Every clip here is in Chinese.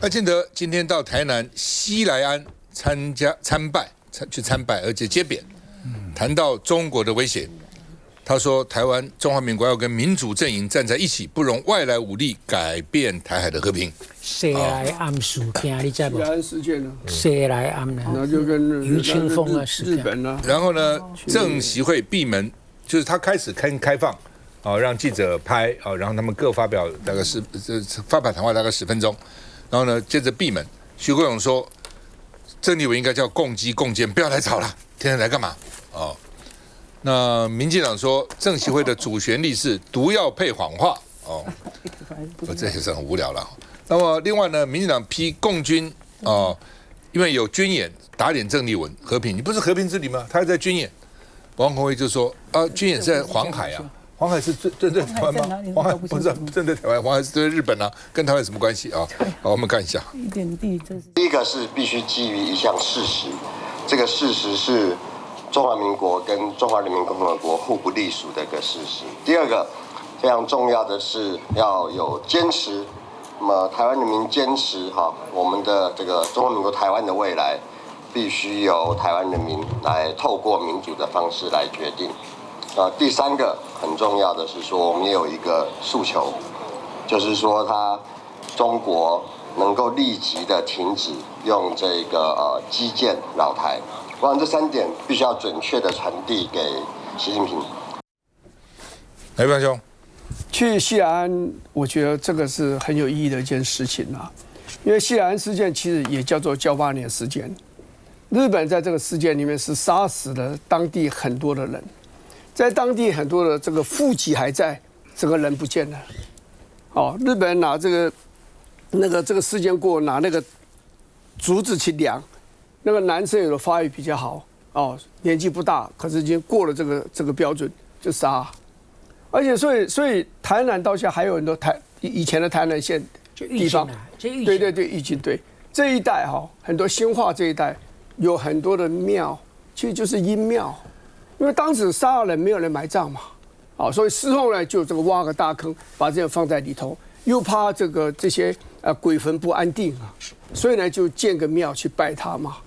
赖清德今天到台南西来庵参拜，而且接扁，谈到中国的威胁。他说，台湾中华民国要跟民主阵营站在一起，不容外来武力改变台海的和平。西来庵事件，你知不？西来庵事件呢？西来庵呢？那就跟于清风啊事件。日本啊。然后呢，政协会闭门，就是他开始开放，让记者拍，然后他们各发表大概发表谈话大概10分钟，然后呢，接着闭门。徐国勇说，郑立文应该叫共机共建，不要来吵了，天天来干嘛？那民进党说，政协会的主旋律是毒药配谎话，这也是很无聊了。那么另外呢，民进党批共军因为有军演打脸郑丽文和平，你不是和平之旅吗？他还在军演。王宏威就说军演是在黄海啊，黄海是针对台湾吗？黄海不是针对台湾，黄海是针对日本啊，跟台湾有什么关系啊？好，我们看一下。一点地，第一个是必须基于一项事实，这个事实是中华民国跟中华人民共和国互不隶属的一个事实。第二个非常重要的是要有坚持，那么台湾人民坚持我们的这个中华民国台湾的未来，必须由台湾人民来透过民主的方式来决定。第三个很重要的是说，我们也有一个诉求，就是说中国能够立即的停止用这个基建扰台。我想这3点必须要准确的传递给习近平。来，范兄，去西来庵，我觉得这个是很有意义的一件事情啊，因为西来庵事件其实也叫做噍吧哖事件。日本在这个事件里面是杀死了当地很多的人，在当地很多的这个户籍还在，这个人不见了。日本人拿这个事件过，拿那个竹子去量。那个男生有的发育比较好，年纪不大，可是已经过了这个标准就杀，而且所以台南到现在还有很多以前的台南县地方，对，玉井对这一带很多新化这一带有很多的庙，其实就是阴庙，因为当时杀了人没有人埋葬嘛，所以事后呢就这个挖个大坑，把这个放在里头，又怕这些鬼魂不安定啊，所以呢就建个庙去拜他嘛。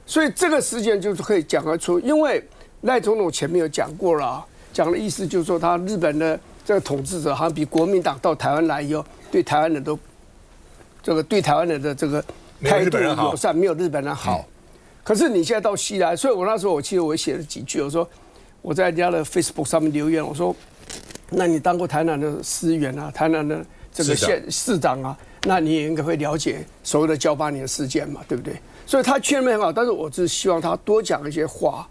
所以这个事件就是可以讲得出，因为赖总统前面有讲过了，讲的意思就是说，他日本的这个统治者好像比国民党到台湾来以后，对台湾人的这个态度友善，没有日本人好。可是你现在到西来，所以我那时候我记得我写了几句，我说我在人家的 Facebook 上面留言，我说，那你当过台南的市议员啊，台南的这个市长啊，那你也应该会了解所谓的噍吧哖事件嘛，对不对？所以他劝面很好，但是我只是希望他多讲一些话，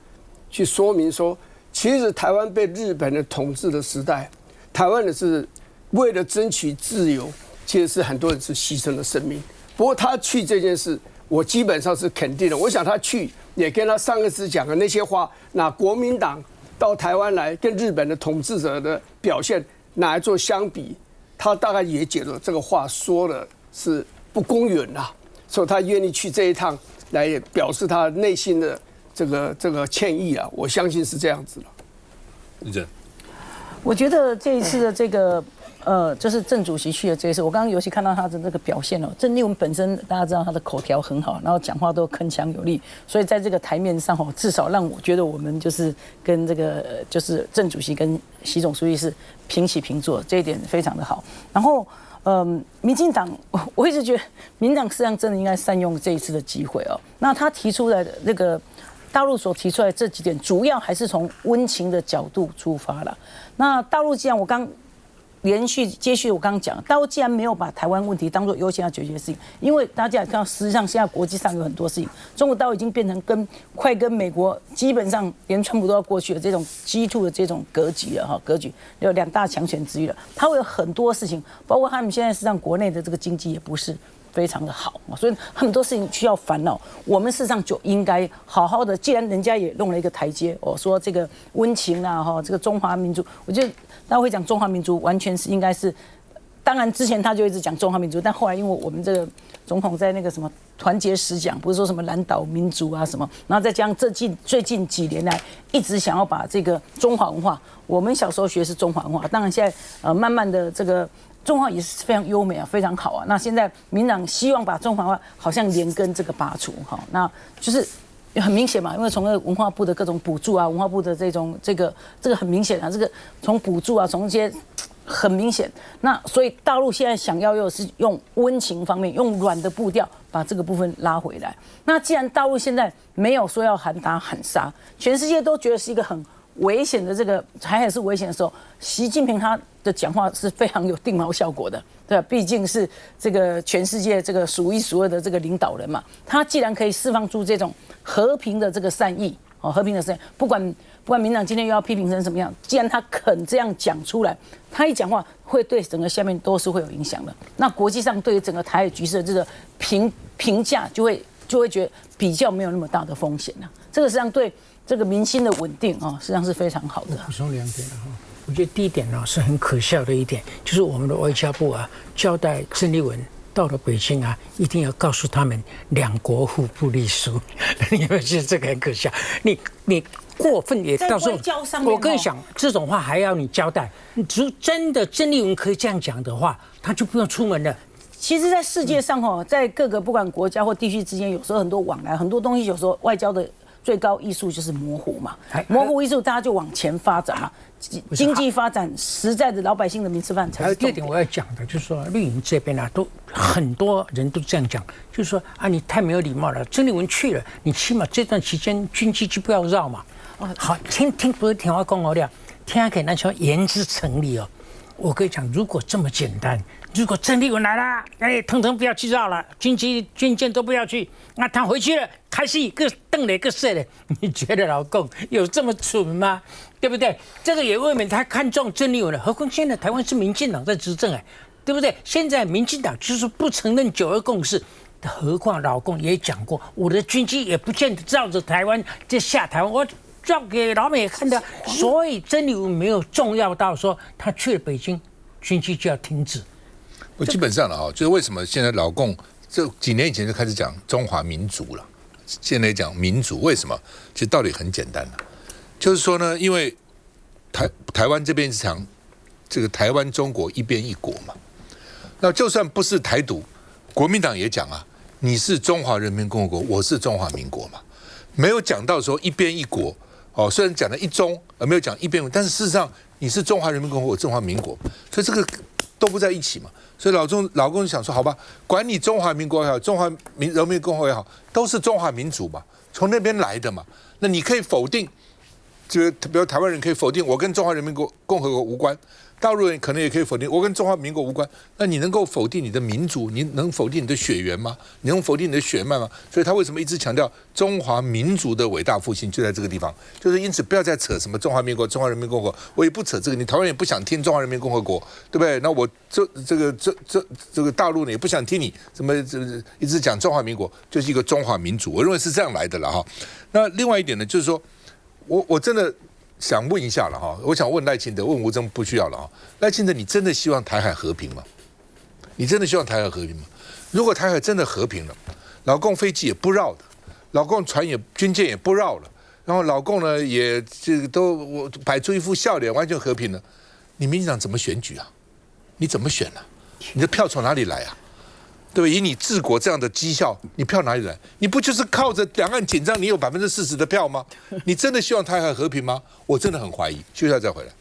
去说明说，其实台湾被日本人统治的时代，台湾人是为了争取自由，其实是很多人是牺牲了生命。不过他去这件事，我基本上是肯定的。我想他去也跟他上一次讲的那些话，拿国民党到台湾来跟日本的统治者的表现拿来做相比，他大概也觉得这个话说的是不公允啦。所以他愿意去这一趟来表示他内心的这个歉意啊，我相信是这样子了。立正，我觉得这一次的这个就是郑主席去的这一次，我刚刚尤其看到他的这个表现哦，郑丽文本身大家知道他的口条很好，然后讲话都铿锵有力，所以在这个台面上哦，至少让我觉得我们就是跟这个就是郑主席跟习总书记是平起平坐，这一点非常的好。然后民进党，我一直觉得民进党实际上真的应该善用这一次的机会哦。那他提出来的那个大陆所提出来这几点，主要还是从温情的角度出发了。那大陆既然我刚接续我刚刚讲，大陆既然没有把台湾问题当作优先要解决的事情，因为大家也看到，实际上现在国际上有很多事情，中国大陆已经变成快跟美国基本上连川普都要过去的这种G2的这种格局了哈，格局有2大强权之一了，它会有很多事情，包括他们现在实际上国内的这个经济也不是非常的好，所以很多事情需要烦恼。我们事实上就应该好好的，既然人家也弄了一个台阶，说这个温情啊，这个中华民族，我觉得大家会讲中华民族，完全是应该是，当然之前他就一直讲中华民族，但后来因为我们这个总统在那个什么团结时讲，不是说什么南岛民族啊什么，然后再加上最近几年来一直想要把这个中华文化，我们小时候学是中华文化，当然现在慢慢的这个中华也是非常优美啊，非常好啊。那现在民党希望把中华话好像连根这个拔除，哈，那就是很明显嘛，因为从那个文化部的各种补助啊，文化部的这个很明显啊，这个从补助啊，从这些很明显。那所以大陆现在想要又是用温情方面，用软的步调把这个部分拉回来。那既然大陆现在没有说要喊打喊杀，全世界都觉得是一个很危险的这个还是危险的时候，习近平他的讲话是非常有定锚效果的，对吧？毕竟是这个全世界这个数一数二的这个领导人嘛，他既然可以释放出这种和平的这个善意，和平的善意，不管民党今天又要批评成什么样，既然他肯这样讲出来，他一讲话会对整个下面都是会有影响的。那国际上对于整个台海局势的这个评价就会觉得比较没有那么大的风险了。这个实际上对这个民心的稳定啊，实际上是非常好的。补充2点哈，我觉得第一点呢是很可笑的一点，就是我们的外交部啊交代郑丽文到了北京啊，一定要告诉他们两国互不隶属。你有没有觉得这个很可笑？你过分也到时候，我跟你讲，这种话还要你交代？真的郑丽文可以这样讲的话，他就不用出门了。其实，在世界上在各个不管国家或地区之间，有时候很多往来，很多东西，有时候外交的最高艺术就是模糊嘛，模糊艺术大家就往前发展嘛，经济发展实在的老百姓的民吃饭才是重点。还有第二点我要讲的，就是说绿营这边啊，都很多人都这样讲，就是说啊，你太没有礼貌了。郑丽文去了，你起码这段期间军机就不要绕嘛。好，不是听我讲了，听起来说言之成理哦。我跟你讲，如果这么简单，如果郑丽文来了，统统不要去绕了，军舰都不要去，那他回去了，开始一个瞪了一个射了，你觉得老共有这么蠢吗？对不对？这个也未免他看中郑丽文了，何况现在台湾是民进党在执政对不对？现在民进党就是不承认9·2共识。何况老共也讲过，我的军机也不见得照着台湾就下台湾，我照给老美也看到，所以郑丽文没有重要到说他去了北京，军机就要停止。我基本上了就是为什么现在老共这几年以前就开始讲中华民族了，现在讲民族，为什么？其实道理很简单了，就是说呢，因为台湾这边是讲这个台湾中国一边一国嘛，那就算不是台独，国民党也讲啊，你是中华人民共和国，我是中华民国嘛，没有讲到说一边一国。虽然讲了一中，没有讲一边，但是事实上你是中华人民共和国，中华民国，所以这个都不在一起嘛。所以老公就想说，好吧，管你中华民国也好，中华人民共和国也好，都是中华民族嘛，从那边来的嘛。那你可以否定，这个比如台湾人可以否定我跟中华人民共和国无关，大陆人可能也可以否定我跟中华民国无关。那你能够否定你的民族？你能否定你的血缘吗？你能否定你的血脉吗？所以他为什么一直强调中华民族的伟大复兴就在这个地方？就是因此不要再扯什么中华民国、中华人民共和国，我也不扯这个。你台湾人也不想听中华人民共和国，对不对？那我这个大陆呢也不想听你怎么一直讲中华民国，就是一个中华民族。我认为是这样来的了哈。那另外一点呢，就是说我真的想问一下了哈，我想问赖清德，问吴峥不需要了哈。赖清德，你真的希望台海和平吗？你真的希望台海和平吗？如果台海真的和平了，老共飞机也不绕的，老共军舰也不绕了，然后老共呢也这个都摆出一副笑脸，完全和平了，你民进党怎么选举啊？你怎么选啊？你的票从哪里来啊？对吧？以你治国这样的绩效，你票哪里来？你不就是靠着两岸紧张，你有40%的票吗？你真的希望台海和平吗？我真的很怀疑。休息一下再回来。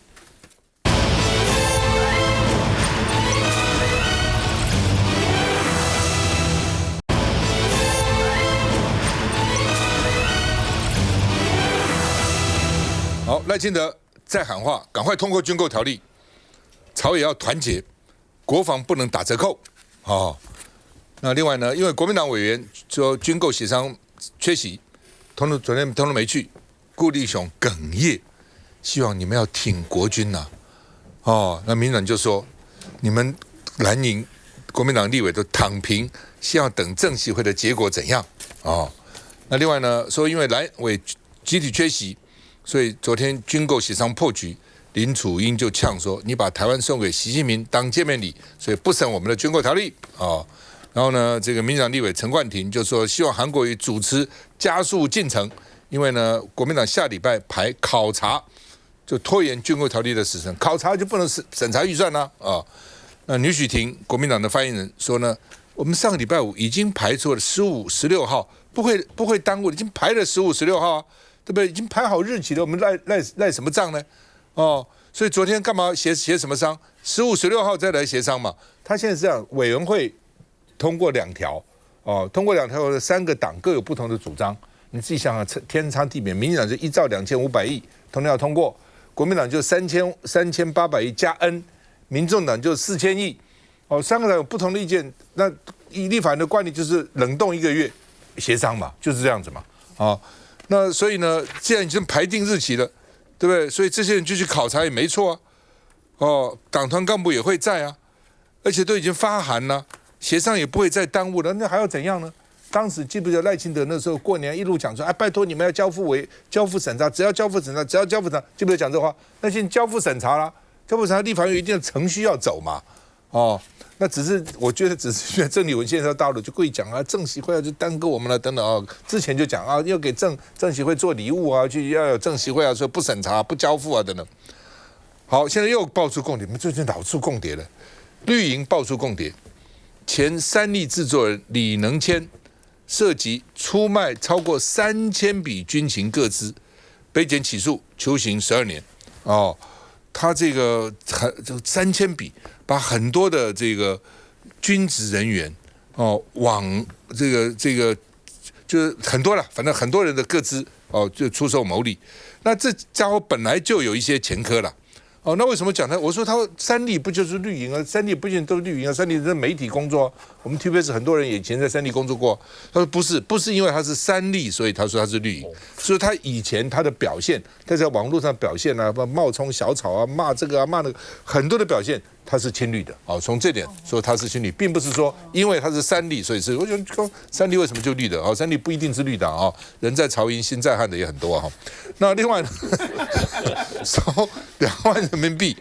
好，赖清德再喊话，赶快通过军购条例，朝野要团结，国防不能打折扣。那另外呢，因为国民党委员说军购协商缺席，昨天通通没去，顾立雄哽咽，希望你们要挺国军呐。那民进党就说，你们蓝营国民党立委都躺平，希望等政协会的结果怎样？那另外呢，说因为蓝委集体缺席，所以昨天军购协商破局，林楚英就呛说，你把台湾送给习近平当见面礼，所以不审我们的军购条例然后呢，这个民进党立委陈冠廷就说，希望韩国瑜主持加速进程，因为呢，国民党下礼拜排考察，就拖延军购条例的时程，考察就不能审查预算啦那吕许婷国民党的发言人说呢，我们上个礼拜五已经排出了15、16号，不会耽误，已经排了15、16号啊，对不对？已经排好日期了，我们赖什么账呢？哦，所以昨天干嘛协什么商？15、16号再来协商嘛。他现在是这样，委员会通过2条，哦，通过2条的3个党各有不同的主张，你自己想想，天差地别。民进党就1兆2500亿，通通要通过；国民党就3800亿加 N， 民众党就4000亿。哦，3个党有不同的意见，那立法院的惯例就是冷冻1个月协商嘛，就是这样子嘛。哦，那所以呢，既然已经排定日期了，对不对？所以这些人就去考察也没错啊。哦，党团干部也会在啊，而且都已经发函了，协商也不会再耽误了，那还要怎样呢？当时记不记得赖清德那时候过年一路讲说，哎，拜托你们要交付审查，只要交付审查，记不记得讲这话？那现在交付审查啦，交付审查立法院有一定的程序要走嘛。哦，那我觉得只是因为郑丽文现在到了，就故意讲啊，政协会就耽搁我们了等等啊。之前就讲啊，要给政协会做礼物啊，要有政协会啊，说不审查、不交付啊等等。好，现在又爆出共谍，最近老出共谍了。绿营爆出共谍，前3立制作人李能谦涉及出卖超过3000笔军情个资，被检起诉，求刑12年。哦，他这个就3000笔，把很多的这个军职人员哦往这个就是很多了，反正很多人的个资哦就出售牟利。那这家伙本来就有一些前科了。哦，那为什么讲他？我说他3立不就是绿营啊？3立不一定都是绿营啊，3立是媒体工作啊。我们 TVBS 很多人以前在3立工作过。他说不是因为他是3立，所以他说他是绿营。所以他以前他的表现，他在网络上表现啊，冒充小草啊，骂这个啊，骂那个，很多的表现他是亲绿的。哦，从这点说他是亲绿，并不是说因为他是3立，所以是。我觉得3立为什么就绿的？哦，3立不一定是绿的啊，人在曹营心在汉的也很多啊。那另外呢，收2万人民币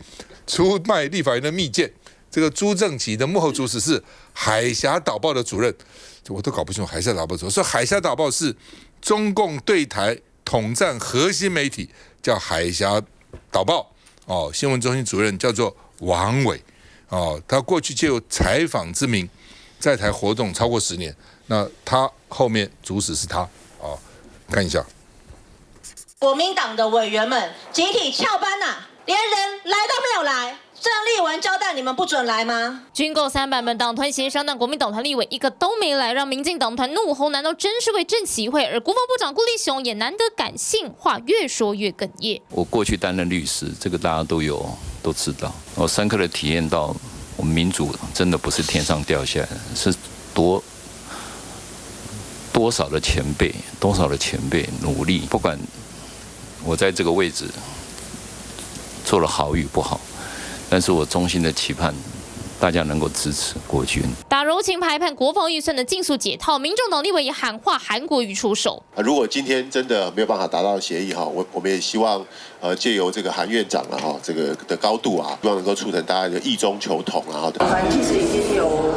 出卖立法院的密件，这个朱正奇的幕后主使是海峡导报的主任，我都搞不清楚海峡导报主任。说海峡导报是中共对台统战核心媒体，叫海峡导报。哦，新闻中心主任叫做王伟。哦，他过去借由采访之名，在台活动超过10年。那他后面主使是他。哦，看一下。国民党的委员们集体翘班呐，连人来都没有来。郑丽文交代你们不准来吗？军购3版本党团协商，但国民党团立委一个都没来，让民进党团怒吼：难道真是为政协会？而国防部长顾立雄也难得感性，话越说越哽咽。我过去担任律师，这个大家都知道，我深刻的体验到，我们民主真的不是天上掉下来的，是多少的前辈努力，不管我在这个位置做了好与不好，但是我衷心的期盼大家能够支持国军。打柔情牌判国防预算的尽速解套，民众党立委也喊话韩国瑜出手。如果今天真的没有办法达到协议哈，我们也希望借由这个韩院长啊哈这个的高度啊，希望能够促成大家的异中求同啊。反正其实已经有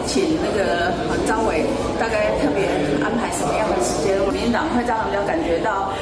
请那个张伟大概特别安排什么样的时间，民进党会让人家感觉到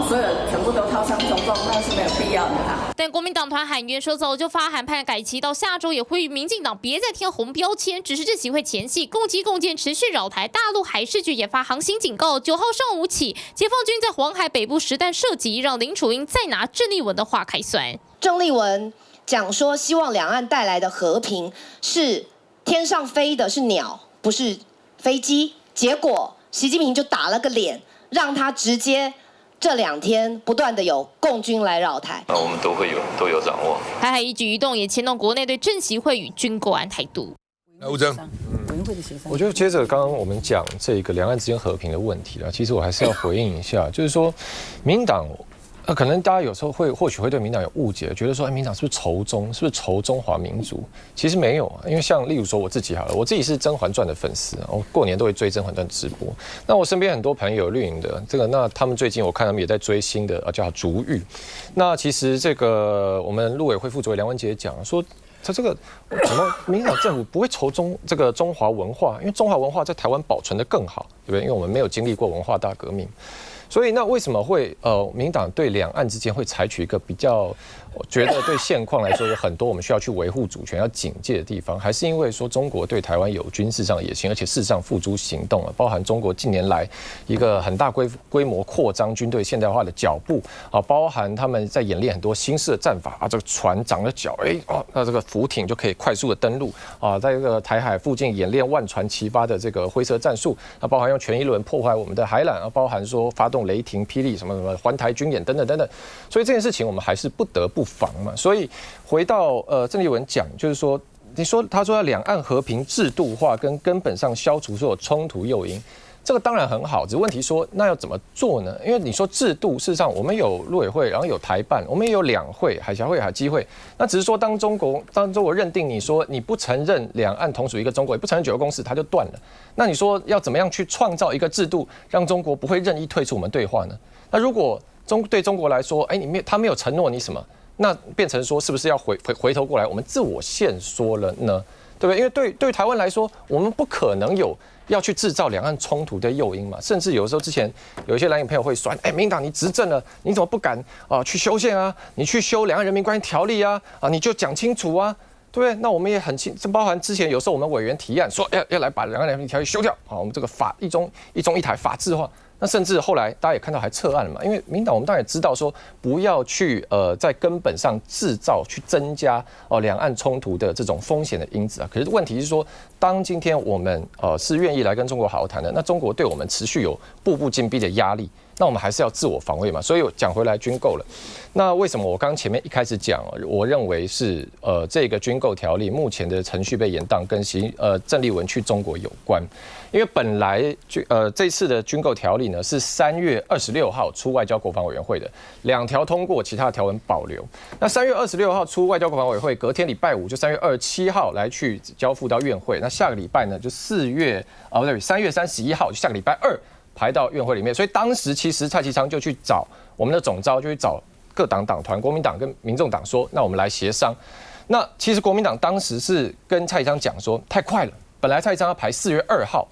所有全部都掏上中共，那是没有必要的啦。但国民党团喊冤说早就发函判改期到下周，也呼吁民进党别再贴红标签。只是这起会前夕，共机共舰持续扰台，大陆海事局也发航行警告。9号上午起，解放军在黄海北部实弹射击，让林楚英再拿郑丽文的话开酸。郑丽文讲说，希望两岸带来的和平是天上飞的是鸟，不是飞机。结果习近平就打了个脸，让他直接这2天不断的有共军来扰台。我们都有掌握。台海一举一动也牵动国内对政协会与军购案态度。吴征，我觉得接着刚刚我们讲这个两岸之间和平的问题了，其实我还是要回应一下，就是说，民进党可能大家有时候或许会对民进党有误解，觉得说，民进党是不是仇中，是不是仇中华民族？其实没有啊，因为像例如说我自己好了，我自己是《甄嬛传》的粉丝，我过年都会追《甄嬛传》直播。那我身边很多朋友绿营的那他们最近我看他们也在追新的叫《逐玉》。那其实这个我们陆委会副主委梁文杰讲说，他这个什么民进党政府不会仇这个中华文化，因为中华文化在台湾保存得更好，对不对？因为我们没有经历过文化大革命。所以那为什么会民进党对两岸之间会采取一个比较我觉得对现况来说，有很多我们需要去维护主权、要警戒的地方，还是因为说中国对台湾有军事上的野心，而且事实上付诸行动了，包含中国近年来一个很大规模扩张军队现代化的脚步啊，包含他们在演练很多新式的战法啊，这个船长了脚，那这个浮艇就可以快速的登陆啊，在这个台海附近演练万船齐发的这个灰色战术，那包含用全一轮破坏我们的海缆啊，包含说发动雷霆、霹雳什么环台军演等等等等，所以这件事情我们还是不得不防嘛。所以回到郑丽文讲，就是说，他说要两岸和平制度化跟根本上消除所有冲突诱因。这个当然很好，只是问题说那要怎么做呢？因为你说制度，事实上我们有陆委会，然后有台办，我们也有两会，海峡会、海基会。那只是说当中国认定你说你不承认两岸同属一个中国，也不承认9个共识，它就断了。那你说要怎么样去创造一个制度，让中国不会任意退出我们对话呢？那如果对中国来说，他没有承诺你什么，那变成说是不是要回头过来，我们自我限缩了呢？对不对？因为对台湾来说，我们不可能有要去制造两岸冲突的诱因嘛，甚至有时候之前有一些蓝营朋友会说，民进党你执政了，你怎么不敢去修宪啊？你去修两岸人民关系条例啊？你就讲清楚啊，对不对？那我们也很清，这包含之前有时候我们委员提案说要来把两岸人民条例修掉啊，我们这个一中一台法制化。那甚至后来大家也看到还撤案了嘛，因为民党我们当然也知道说不要去在根本上制造去增加两岸冲突的这种风险的因子啊。可是问题是说，当今天我们是愿意来跟中国好好谈的，那中国对我们持续有步步紧逼的压力，那我们还是要自我防卫嘛。所以讲回来军购了，那为什么我刚前面一开始讲，我认为是这个军购条例目前的程序被延宕，跟郑丽文去中国有关。因为本来这次的军购条例呢是3月26号出外交国防委员会的，2条通过，其他的条文保留。那3月26号出外交国防委员会，隔天礼拜五就3月27号来去交付到院会。那下个礼拜呢就3月31号，就下个礼拜2排到院会里面。所以当时其实蔡其昌就去找我们的总召，就去找各党党团，国民党跟民众党说，那我们来协商。那其实国民党当时是跟蔡其昌讲说，太快了，本来蔡其昌要排4月2号。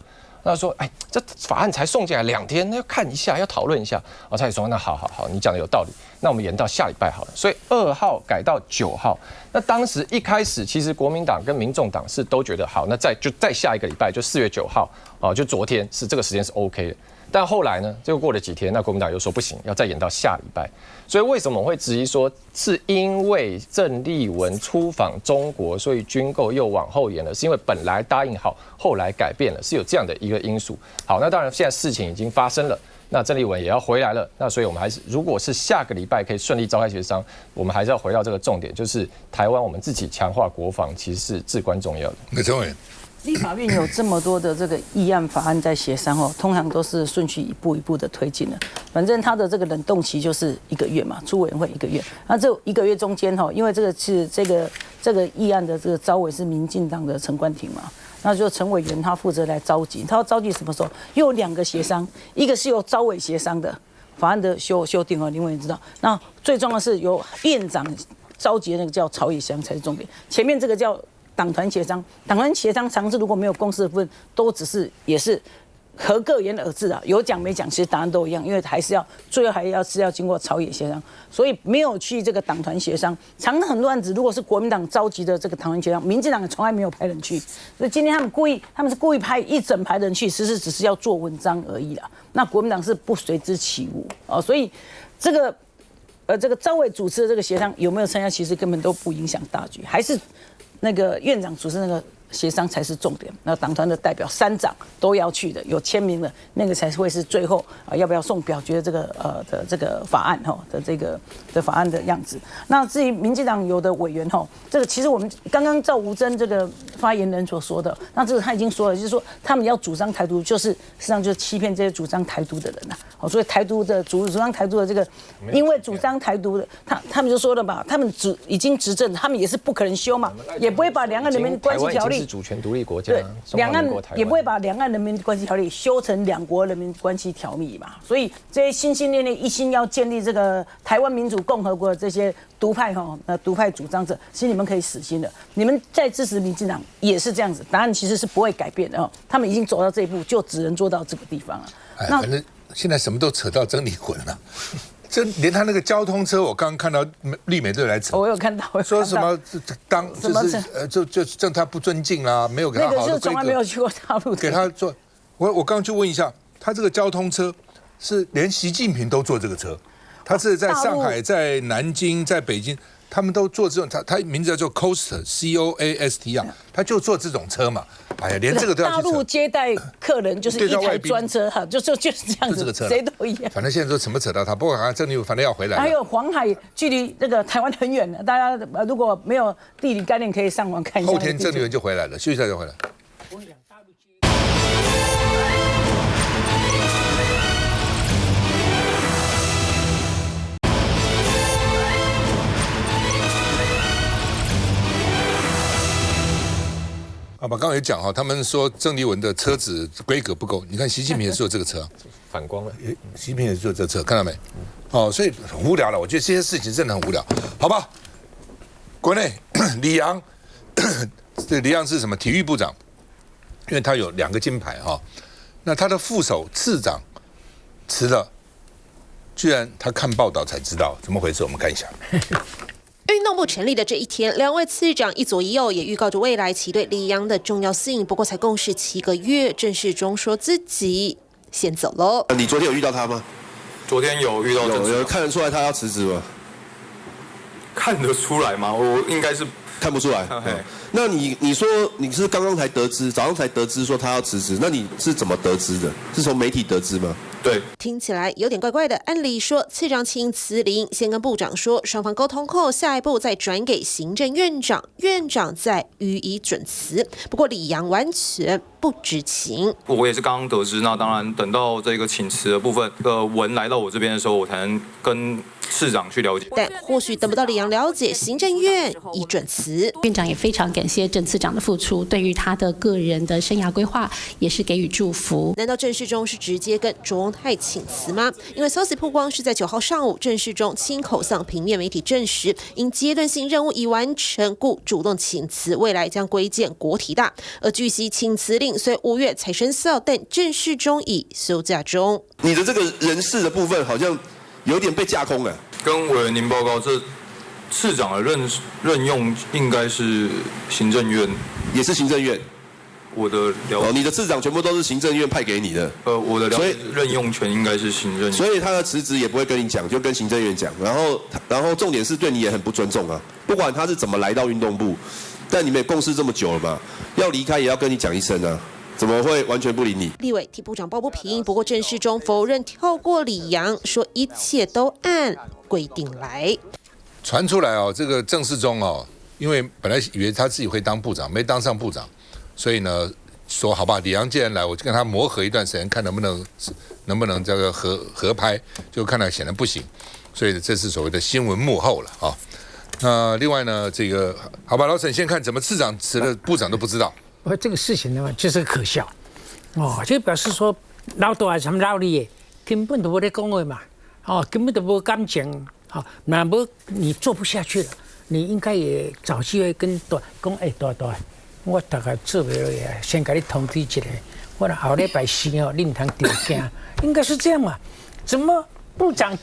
那说，这法案才送进来2天，那要看一下，要讨论一下。蔡说，那好，你讲的有道理，那我们延到下礼拜好了。所以2号改到9号。那当时一开始，其实国民党跟民众党是都觉得好，那再下一个礼拜，就4月9号，就昨天是这个时间是 OK 的。但后来呢，就过了几天，那国民党又说不行，要再延到下礼拜。所以为什么我会质疑说，是因为郑丽文出访中国，所以军购又往后延了？是因为本来答应好，后来改变了，是有这样的一个因素。好，那当然现在事情已经发生了，那郑丽文也要回来了。那所以我们还是，如果是下个礼拜可以顺利召开协商，我们还是要回到这个重点，就是台湾我们自己强化国防，其实是至关重要的。那陈委员。立法院有这么多的这个议案法案在协商通常都是顺序一步一步的推进的。反正它的这个冷冻期就是1个月嘛，出委员会1个月。那这1个月中间因为这个是这个议案的这个召委是民进党的陈冠廷嘛，那就陈委员他负责来召集。他要召集什么时候？又有2个协商，一个是由召委协商的法案的修订林委员知道。那最重要的是由院长召集的那个叫朝野协商才是重点，前面这个叫党团协商，党团协商常是如果没有共识的部分，都也是合各言而至啊，有讲没讲，其实答案都一样，因为最后还是要经过朝野协商，所以没有去这个党团协商。常很多案子，如果是国民党召集的这个党团协商，民进党也从来没有派人去，所以今天他们是故意派一整排人去，其实只是要做文章而已啦。那国民党是不随之起舞所以这个召委主持的这个协商有没有参加，其实根本都不影响大局，还是那个院长主持那个协商才是重点。那党团的代表3长都要去的，有签名的那个才会是最后要不要送表决这个法案的这个的法案的样子。那至于民进党有的委员这个其实我们刚刚赵吴珍这个发言人所说的，那这个他已经说了，就是说他们要主张台独，就是实际上就是欺骗这些主张台独的人呐。所以台独的主张台独的这个，因为主张台独的他们就说了嘛，他们已经执政，他们也是不可能修嘛，也不会把两岸人民关系条例。主权独立国家，对，两岸也不会把两岸人民关系条例修成两国人民关系条例嘛，所以这些心心念念一心要建立这个台湾民主共和国的这些独派主张者，其实你们可以死心的，你们在支持民进党也是这样子，答案其实是不会改变的他们已经走到这一步，就只能做到这个地方了。反正现在什么都扯到曾丽文了。这连他那个交通车，我刚刚看到立美队来扯，我有看到，说什么就他不尊敬啦，没有给他好的规格。那个是从来没有去过大陆的。给他做，我刚刚去问一下，他这个交通车是连习近平都坐这个车，他是在上海、在南京、在北京。他们都坐这种，他名字叫做 Coast， 啊，他就坐这种车嘛。哎呀，连这个都要去大陆接待客人就是一台专车哈，就是这样子，谁都一样。反正现在说什么扯到他，不过好像郑丽文反正要回来。还有黄海距离那个台湾很远的，大家如果没有地理概念，可以上网看一下。后天郑丽文就回来了，休息一下就回来。好吧，刚刚也讲哈，他们说郑丽文的车子规格不够，你看习近平也是有这个车，反光了，习近平也是有这个车，看到没？哦，所以很无聊了，我觉得这些事情真的很无聊，好吧？国内李洋，这李洋是什么？体育部长，因为他有2个金牌哈，那他的副手次长辞了，居然他看报道才知道怎么回事，我们看一下。运动部成立的这一天，2位次长一左一右，也预告着未来其对李洋的重要性。不过才共事7个月，郑世忠说自己先走喽。你昨天有遇到他吗？昨天有遇到，有看得出来他要辞职吗？看得出来吗？我应该是看不出来。那你说你是刚刚才得知，早上才得知说他要辞职，那你是怎么得知的？是从媒体得知吗？对，听起来有点怪怪的。按理说，次长请辞令，先跟部长说，双方沟通后，下一步再转给行政院长，院长再予以准辞。不过李洋完全不知情。我也是刚刚得知，那当然等到这个请辞的部分，文来到我这边的时候，我才能跟市长去了解。但或许等不到李洋了解，行政院已准辞。院长也非常感谢郑次长的付出，对于他的个人的生涯规划也是给予祝福。难道郑世忠是直接跟卓荣泰请辞吗？因为消息曝光是在9号上午，郑世忠亲口向平面媒体证实，因阶段性任务已完成，故主动请辞，未来将归建国体大。而据悉请辞令虽5月才生效，但郑世忠已休假中。你的这个人事的部分好像有点被架空了。跟委员您报告，这次长的任用应该是行政院，也是行政院。我的了解，你的次长全部都是行政院派给你的。我的了解，任用权应该是行政院。所以他的辞职也不会跟你讲，就跟行政院讲。然后重点是对你也很不尊重啊。不管他是怎么来到运动部，但你们也共事这么久了嘛，要离开也要跟你讲一声啊。怎么会完全不理你？立委替部长抱不平，不过郑世忠否认跳过李洋，说一切都按规定来。传出来哦，这个郑世忠哦，因为本来以为他自己会当部长，没当上部长，所以呢说好吧，李洋既然来，我就跟他磨合一段时间，看能不能这个合拍，就看来显然不行，所以这是所谓的新闻幕后了啊。那另外呢，这个好吧，老沈先看怎么次长辞了，部长都不知道。这个事情呢，就是可笑，就表示说老大什么老李根本都没得讲话嘛，根本都没感情，那么你做不下去了，你应该也找机会跟大讲，大，我大概做不了呀，先给你通知一下，我后礼拜4你唔通丢惊，应该是这样嘛？怎么部长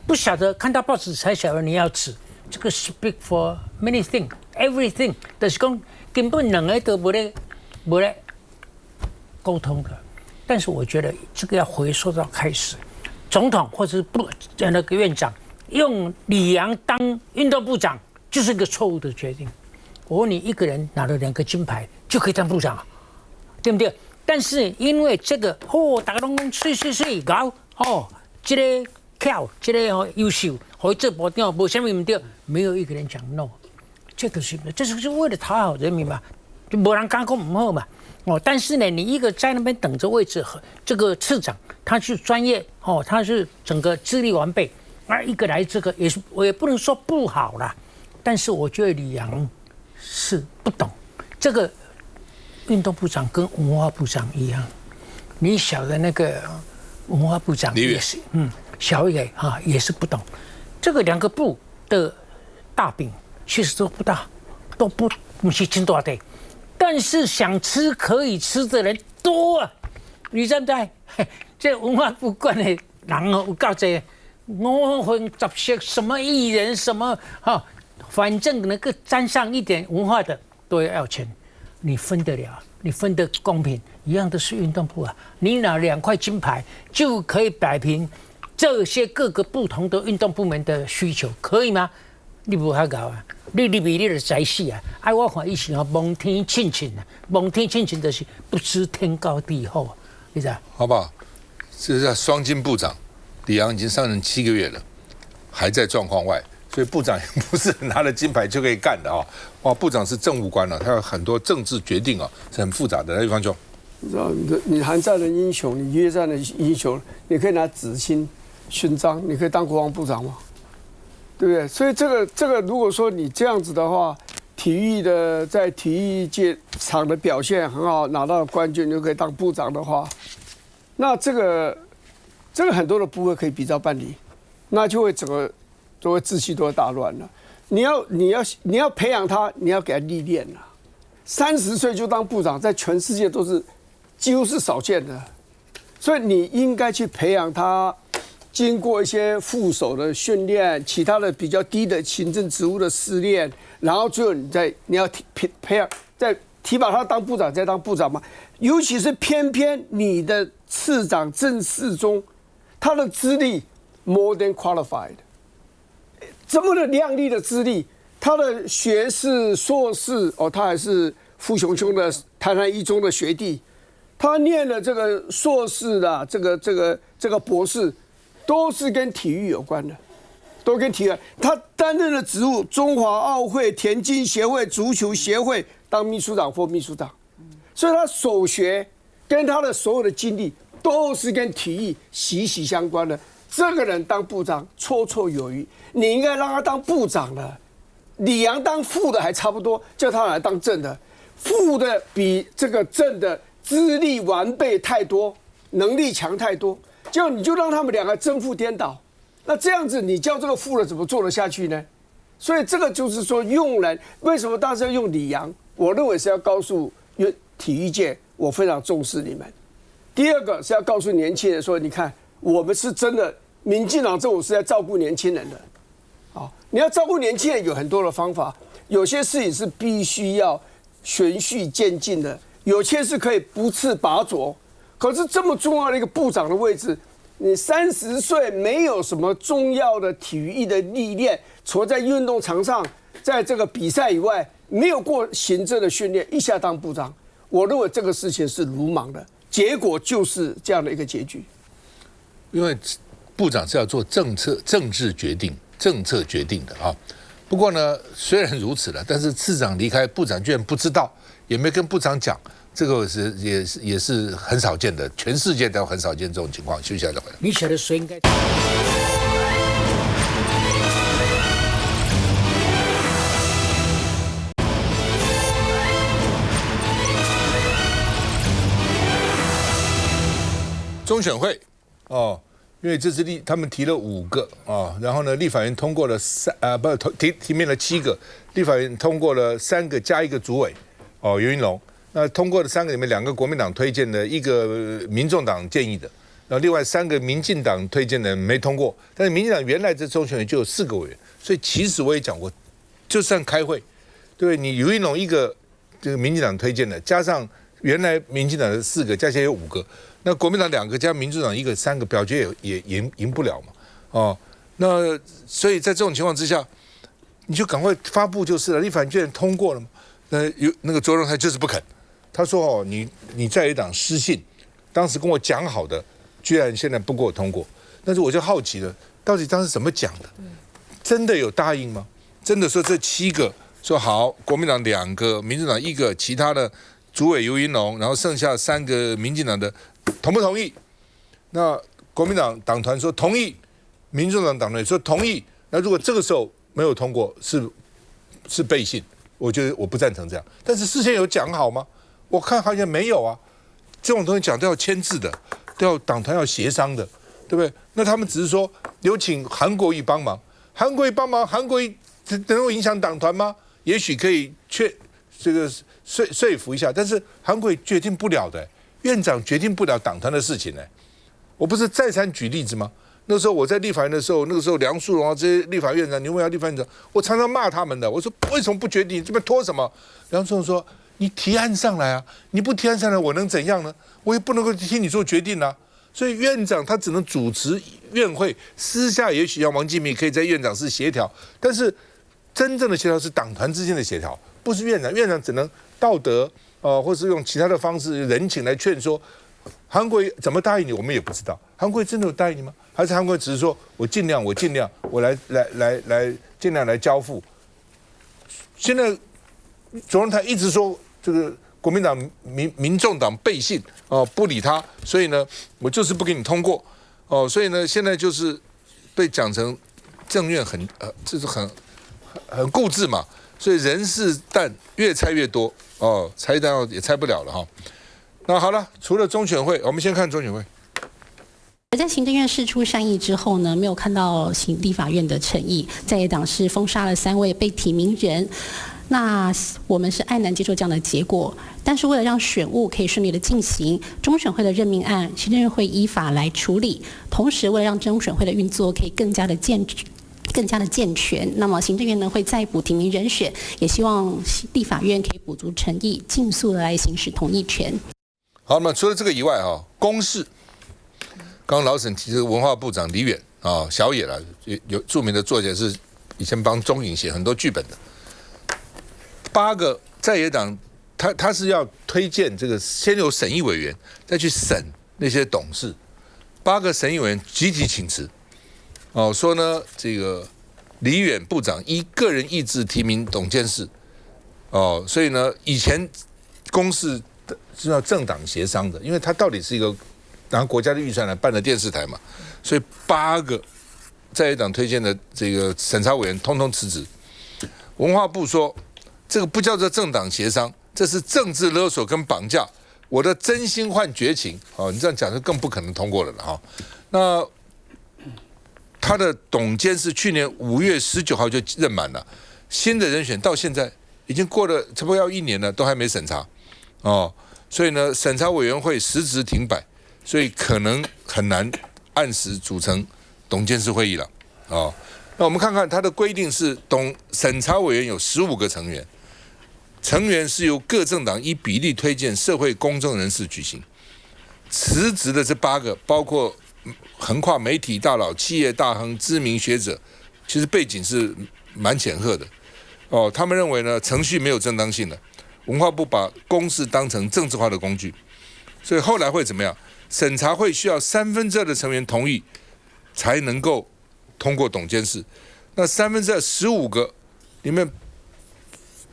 不晓得看到报纸才晓得你要辞？这个 speak for many things, everything， 就是讲。根本2个都没得沟通的，但是我觉得这个要回溯到开始，总统或者是那个院长用李洋当运动部长，就是一个错误的决定。我问你，一个人拿了2个金牌就可以当部长，对不对？但是因为这个大家都水高这个巧，这个优秀，或者部长没什么唔对，没有一个人讲 no。这是为了讨好人民嘛，就没人敢讲不好嘛。但是呢，你一个在那边等着位置，这个次长他是专业他是整个资历完备，而一个来这个也是，我也不能说不好啦，但是我觉得李洋是不懂这个运动部长跟文化部长一样，你晓得那个文化部长也是，小一点也是不懂这个2个部的大饼。其实都不是真大的，但是想吃可以吃的人多啊，你知不知？这文化部管的人有够多， 5分10色什么艺人什么哈，反正能够沾上一点文化的都要钱，你分得了？你分得公平？一样都是运动部啊，你拿2块金牌就可以摆平这些各个不同的运动部门的需求，可以吗？你不遐搞啊！你比你的在死啊！哎，我看以前啊，蒙天庆庆啊，蒙天庆庆就是不知天高地厚啊，你知道？好不好？这是双金部长李洋已经上任7个月了，还在状况外，所以部长也不是拿了金牌就可以干的啊！哇，部长是政务官了，他有很多政治决定啊，是很复杂的。来，方兄，你知道你韩战的英雄，你越战的英雄，你可以拿紫星勋章，你可以当国防部长吗？对不对？所以这个，如果说你这样子的话，体育的在体育界场的表现很好，拿到冠军就可以当部长的话，那这个很多的部会可以比照办理，那就会整个都会秩序都会大乱了。你要培养他，你要给他历练了。30岁就当部长，在全世界都是几乎是少见的，所以你应该去培养他。经过一些副手的训练，其他的比较低的行政职务的试炼，然后最后你要培养，再提拔他当部长，再当部长嘛。尤其是偏偏你的次长郑世忠，他的资历 more than qualified， 这么的亮丽的资历，他的学士、硕士哦，他还是傅雄兄的台南一中的学弟，他念了这个硕士的这个博士。都是跟体育有关的，都跟体育。他担任的职务，中华奥会、田径协会、足球协会当秘书长或秘书长，所以他所学跟他的所有的经历都是跟体育息息相关的。这个人当部长绰绰有余，你应该让他当部长的。李洋当副的还差不多，叫他来当正的，副的比这个正的资历完备太多，能力强太多。你就让他们2个正负颠倒，那这样子你叫这个副的怎么做得下去呢？所以这个就是说用人为什么当时要用李洋？我认为是要告诉体育界，我非常重视你们。第二个是要告诉年轻人说，你看我们是真的，民进党政府是在照顾年轻人的。好，你要照顾年轻人有很多的方法，有些事情是必须要循序渐进的，有些是可以不次拔擢。可是这么重要的一个部长的位置，你30岁没有什么重要的体育的历练，除了在运动场上，在这个比赛以外，没有过行政的训练，一下当部长，我认为这个事情是鲁莽的，结果就是这样的一个结局。因为部长是要做政治决定、政策决定的啊。不过呢，虽然如此了，但是次长离开，部长居然不知道，也没跟部长讲。这个也是很少见的，全世界都很少见这种情况。休息一下再回来。你晓得谁应该？中选会哦，因为这次他们提了5个啊，然后呢，立法院通过了提名了7个，立法院通过了3个加1个主委哦，游盈隆。那通过的3个里面，2个国民党推荐的，1个民众党建议的，然后另外3个民进党推荐的没通过。但是民进党原来这中选会就有4个委员，所以其实我也讲过，就算开会，对你游盈隆1个这个民进党推荐的，加上原来民进党的4个，加起来有5个，那国民党2个加民主党1个，3个，表决也赢不了嘛。哦，那所以在这种情况之下，你就赶快发布就是了，立法院居然通过了嘛。那个卓荣泰就是不肯。他说：“哦，你在野党失信，当时跟我讲好的，居然现在不给我通过。但是我就好奇了，到底当时怎么讲的？真的有答应吗？真的说这7个说好，国民党2个，民进党1个，其他的主委游盈隆，然后剩下3个民进党的同不同意？那国民党党团说同意，民众党党团说同意。那如果这个时候没有通过，是背信，我觉得我不赞成这样。但是事先有讲好吗？我看好像没有啊。这种东西讲都要签字的，都要党团要协商的，对不对？那他们只是说有请韩国瑜帮忙，韩国瑜帮忙，韩国瑜能够影响党团吗？也许可以说服一下，但是韩国瑜决定不了的，院长决定不了党团的事情呢。我不是再三举例子吗？那时候我在立法院的时候，那个时候梁树荣啊这些立法院长、牛文尧立法院长，我常常骂他们的。我说为什么不决定？这边拖什么？梁树荣说：“你提案上来啊，你不提案上来，我能怎样呢？我也不能够替你做决定啊。”所以院长他只能主持院会，私下也许让王金平可以在院长室协调，但是真正的协调是党团之间的协调，不是院长。院长只能道德或是用其他的方式人情来劝说。韩国瑜怎么答应你，我们也不知道。韩国瑜真的有答应你吗？还是韩国瑜只是说我尽量，我来尽量来交付？现在总统台一直说这个国民党、民众党背信不理他，所以呢，我就是不给你通过所以呢，现在就是被讲成政院就是很固执嘛，所以人事弹越拆越多拆弹也拆不了了哈。那好了，除了中选会，我们先看中选会。而在行政院释出善意之后呢，没有看到立法院的诚意，在野党是封杀了3位被提名人。那我们是安难接受这样的结果，但是为了让选务可以顺利的进行，中选会的任命案，行政院会依法来处理。同时，为了让中选会的运作可以更加的健全，那么行政院呢会再补提名人选，也希望立法院可以补足诚意，尽速的来行使同意权。好，那么除了这个以外公示，刚刚老沈提的文化部长李远小野了，有著名的作家，是以前帮中影写很多剧本的。8个在野党，他是要推荐这个，先有审议委员，再去审那些董事。8个审议委员集体请辞，说呢，这个李远部长依个人意志提名董监事，所以呢，以前公示是要政党协商的，因为他到底是一个拿国家的预算来办的电视台嘛，所以8个在野党推荐的这个审查委员通通辞职。文化部说，这个不叫做政党协商，这是政治勒索跟绑架，我的真心换绝情。你这样讲就更不可能通过了哈。那他的董监事去年5月19号就任满了，新的人选到现在已经过了差不多要1年了，都还没审查所以呢，审查委员会实质停摆，所以可能很难按时组成董监事会议了那我们看看它的规定是，审查委员有15个成员，成员是由各政党依比例推荐社会公众人士举行。辞职的这8个，包括横跨媒体大佬、企业大亨、知名学者，其实背景是蛮显赫的他们认为呢，程序没有正当性了，文化部把公示当成政治化的工具，所以后来会怎么样？审查会需要2/3的成员同意才能够通过董监事。那2/3 15个里面，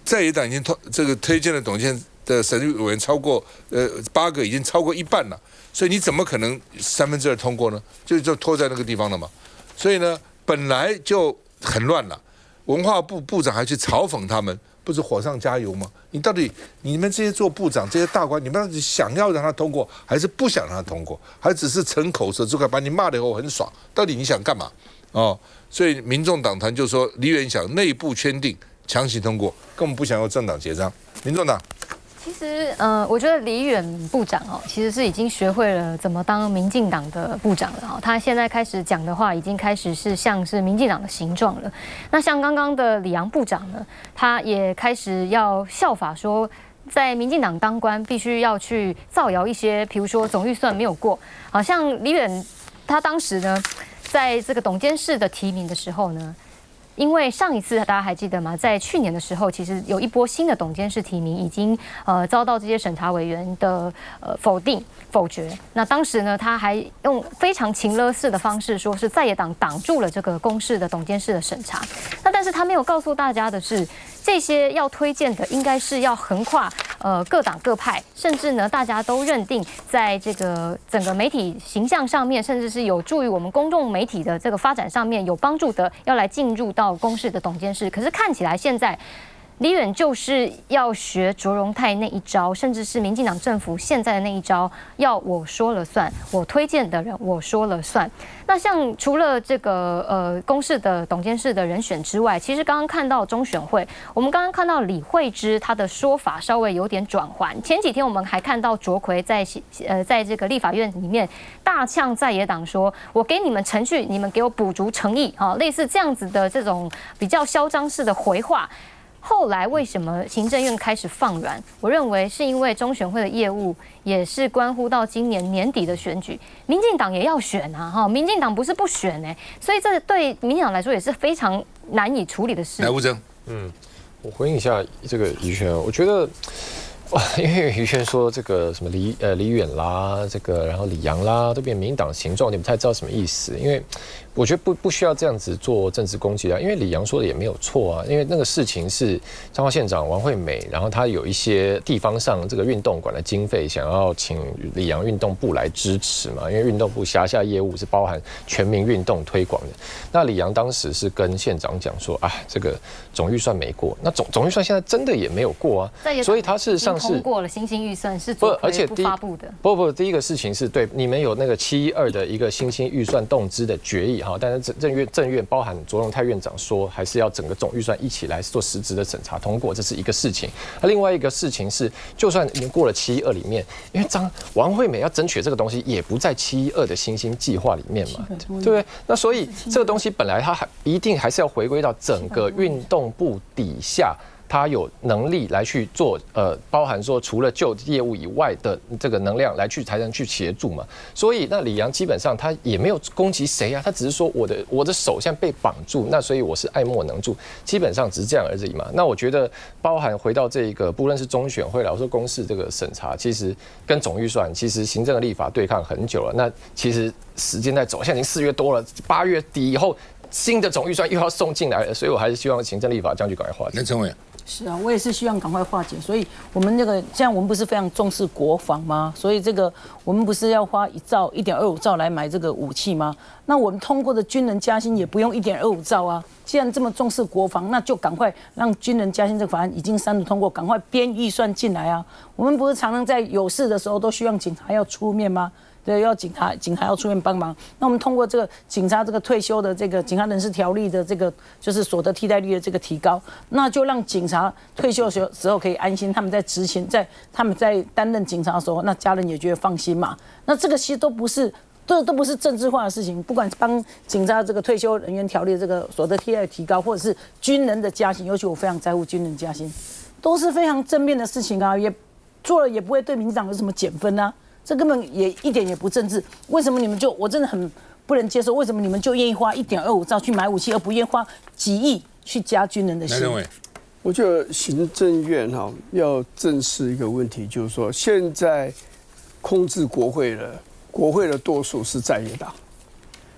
在野党已经这个推荐的董监的审议委员超过8个，已经超过一半了，所以你怎么可能2/3通过呢？就拖在那个地方了嘛。所以呢，本来就很乱了，文化部部长还去嘲讽他们，不是火上加油吗？你们这些做部长这些大官，你们到底想要让他通过，还是不想让他通过？还只是逞口舌之快，把你骂了以后很爽，到底你想干嘛？所以民众党团就说，李远想内部圈定，强行通过，根本不想要政党协商。民众党。其实，我觉得李远部长其实是已经学会了怎么当民进党的部长了他现在开始讲的话，已经开始是像是民进党的形状了。那像刚刚的李洋部长呢，他也开始要效法说，在民进党当官必须要去造谣一些，比如说总预算没有过，好像李远他当时呢，在这个董监事的提名的时候呢。因为上一次大家还记得吗？在去年的时候，其实有一波新的董监事提名已经遭到这些审查委员的否决。那当时呢，他还用非常情勒式的方式，说是在野党挡住了这个公示的董监事的审查。那但是他没有告诉大家的是，这些要推荐的应该是要横跨各党各派，甚至呢大家都认定在这个整个媒体形象上面，甚至是有助于我们公众媒体的这个发展上面有帮助的，要来进入到公示的董监事。可是看起来现在李远就是要学卓荣泰那一招，甚至是民进党政府现在的那一招，要我说了算，我推荐的人我说了算。那像除了这个公视的董监事的人选之外，其实刚刚看到中选会，我们刚刚看到李惠芝她的说法稍微有点转圜。前几天我们还看到卓奎在这个立法院里面大呛在野党说，我给你们程序，你们给我补足诚意，类似这样子的这种比较嚣张式的回话。后来为什么行政院开始放软？我认为是因为中选会的业务也是关乎到今年年底的选举，民进党也要选啊，民进党不是不选所以这对民进党来说也是非常难以处理的事。来，吴峥，我回应一下这个于轩，我觉得。因为于轩说这个什么李远啦，这个然后李阳啦，都变民进党形状，你不太知道什么意思。因为我觉得不需要这样子做政治攻击啊，因为李阳说的也没有错啊。因为那个事情是彰化县长王惠美，然后他有一些地方上这个运动馆的经费，想要请李阳运动部来支持嘛，因为运动部辖下业务是包含全民运动推广的。那李阳当时是跟县长讲说啊，这个总预算没过，那总预算现在真的也没有过啊，所以他事实上。通过了新兴预算是不，而且不发布的。第一个事情是对你们有那个712的一个新兴预算动支的决议哈，但是政院包含卓荣泰院长说，还是要整个总预算一起来做实质的审查通过，这是一个事情。那另外一个事情是，就算已经过了712里面，因为王惠美要争取这个东西，也不在712的新兴计划里面嘛，对不对？那所以这个东西本来它一定还是要回归到整个运动部底下。他有能力来去做，包含说除了就业务以外的这个能量来去才能去协助嘛。所以那李阳基本上他也没有攻击谁啊，他只是说我的手现在被绑住，那所以我是爱莫能助，基本上只是这样而已嘛。那我觉得包含回到这个，不论是中选会啦，或者公视这个审查，其实跟总预算，其实行政的立法对抗很久了。那其实时间在走，现在已经4月多了，8月底以后新的总预算又要送进来了，所以我还是希望行政立法这样去赶快化解。陈成伟。是啊，我也是希望赶快化解。所以我们现在我们不是非常重视国防吗？所以我们不是要花1.25兆来买这个武器吗？那我们通过的军人加薪也不用1.25兆啊。既然这么重视国防，那就赶快让军人加薪这个法案已经3读通过，赶快编预算进来啊！我们不是常常在有事的时候都希望警察要出面吗？对，要警察要出面帮忙。那我们通过这个警察这个退休的这个警察人事条例的这个就是所得替代率的这个提高，那就让警察退休的时候可以安心，他们在执勤，他们在担任警察的时候，那家人也觉得放心嘛。那这个其实都不是政治化的事情，不管帮警察这个退休人员条例的这个所得替代率提高，或者是军人的加薪，尤其我非常在乎军人加薪，都是非常正面的事情啊，也做了也不会对民进党有什么减分啊。这根本也一点也不政治，为什么你们我真的很不能接受，为什么你们就愿意花1.25兆去买武器，而不愿意花几亿去加军人的薪？我觉得行政院要正视一个问题，就是说现在控制国会的多数是在野党，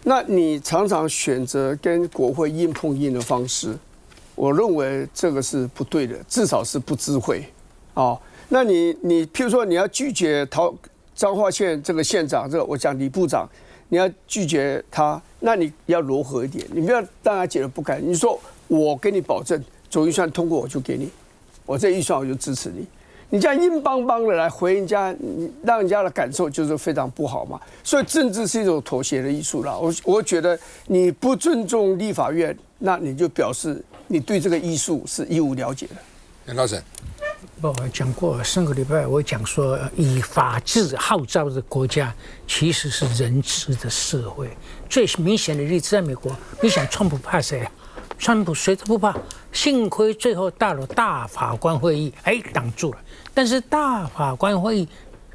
那你常常选择跟国会硬碰硬的方式，我认为这个是不对的，至少是不知慧那你譬如说你要拒绝彰化县这个县长，我讲李部长，你要拒绝他，那你要柔和一点，你不要让他觉得不甘。你说我跟你保证，总预算通过我就给你，我这预算我就支持你。你这样硬邦邦的来回人家，让人家的感受就是非常不好嘛。所以政治是一种妥协的艺术啦。我觉得你不尊重立法院，那你就表示你对这个艺术是一无了解的。杨老师。我讲过，上个礼拜我讲说，以法治号召的国家其实是人治的社会。最明显的例子在美国，你想川普怕谁啊？川普谁都不怕，幸亏最后到了大法官会议，挡住了。但是大法官会议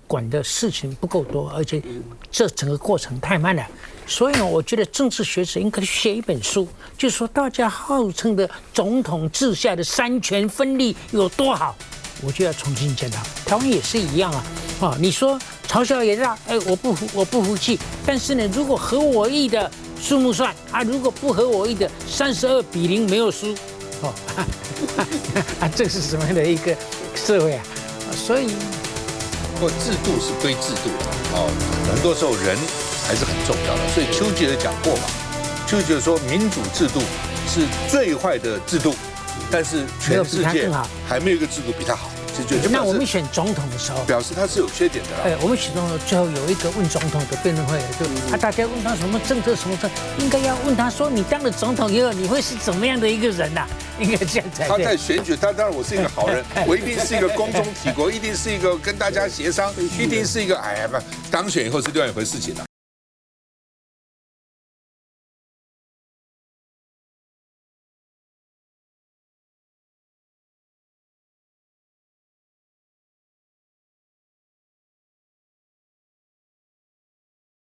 管的事情不够多，而且这整个过程太慢了。所以呢，我觉得政治学者应该写一本书，就是说大家号称的总统治下的三权分立有多好。我就要重新检讨，台湾也是一样啊！你说嘲笑也让，我不服气。但是呢，如果合我意的数目算如果不合我意的32-0没有输，这是什么样的一个社会啊？所以，不过制度是归制度很多时候人还是很重要的。所以丘吉尔讲过嘛，丘吉尔说民主制度是最坏的制度，但是全世界还没有一个制度比他好。那我们选总统的时候，表示他是有缺点的啦。我们选总统最后有一个问总统的辩论会，就大家问他什么政策什么政，应该要问他说，你当了总统以后，你会是怎么样的一个人呐？应该这样才对。他在选举，当然我是一个好人，我一定是一个公忠体国，一定是一个跟大家协商，一定是一个不当选以后是另外一回事情了。